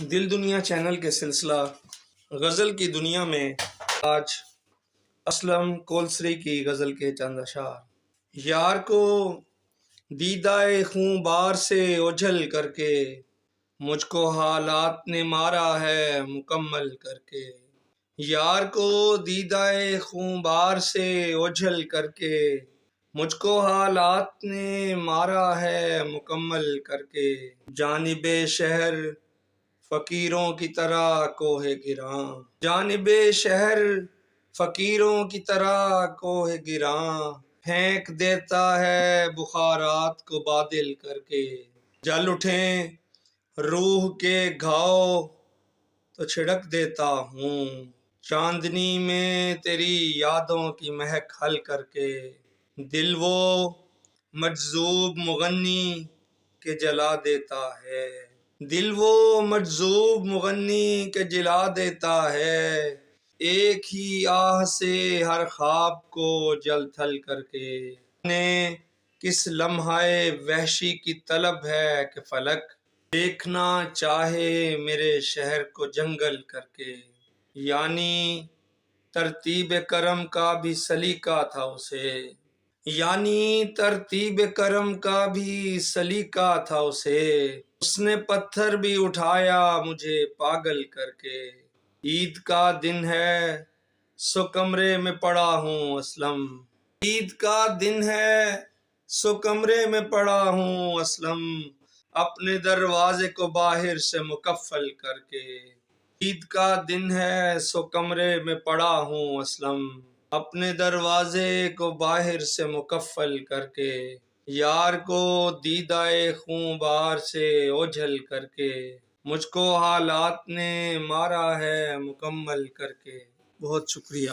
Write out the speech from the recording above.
دل دنیا چینل کے سلسلہ غزل کی دنیا میں آج اسلم کولسری کی غزل کے چند اشعار۔ یار کو دیدائے خوں بار سے اوجھل کر کے، مجھ کو حالات نے مارا ہے مکمل کر کے۔ یار کو دیدائے خوں بار سے اوجھل کر کے، مجھ کو حالات نے مارا ہے مکمل کر کے۔ جانب شہر فقیروں کی طرح کوہ گراں، جانب شہر فقیروں کی طرح کوہ گراں، پھینک دیتا ہے بخارات کو بادل کر کے۔ جل اٹھیں روح کے گھاؤ تو چھڑک دیتا ہوں، چاندنی میں تیری یادوں کی مہک حل کر کے۔ دل وہ مجذوب مغنی کے جلا دیتا ہے، دل وہ مجذوب مغنی کے جلا دیتا ہے، ایک ہی آہ سے ہر خواب کو جل تھل کر کے۔ نے کس لمحہ وحشی کی طلب ہے کہ فلک دیکھنا چاہے میرے شہر کو جنگل کر کے۔ یعنی ترتیب کرم کا بھی سلیقہ تھا اسے، یعنی ترتیب کرم کا بھی سلیقہ تھا اسے، اس نے پتھر بھی اٹھایا مجھے پاگل کر کے۔ عید کا دن ہے سو کمرے میں پڑا ہوں اسلم، عید کا دن ہے سو کمرے میں پڑا ہوں اسلم، اپنے دروازے کو باہر سے مقفل کر کے۔ عید کا دن ہے سو کمرے میں پڑا ہوں اسلم، اپنے دروازے کو باہر سے مقفل کر کے۔ یار کو دیدائے خوں بار سے اوجھل کر کے، مجھ کو حالات نے مارا ہے مکمل کر کے۔ بہت شکریہ۔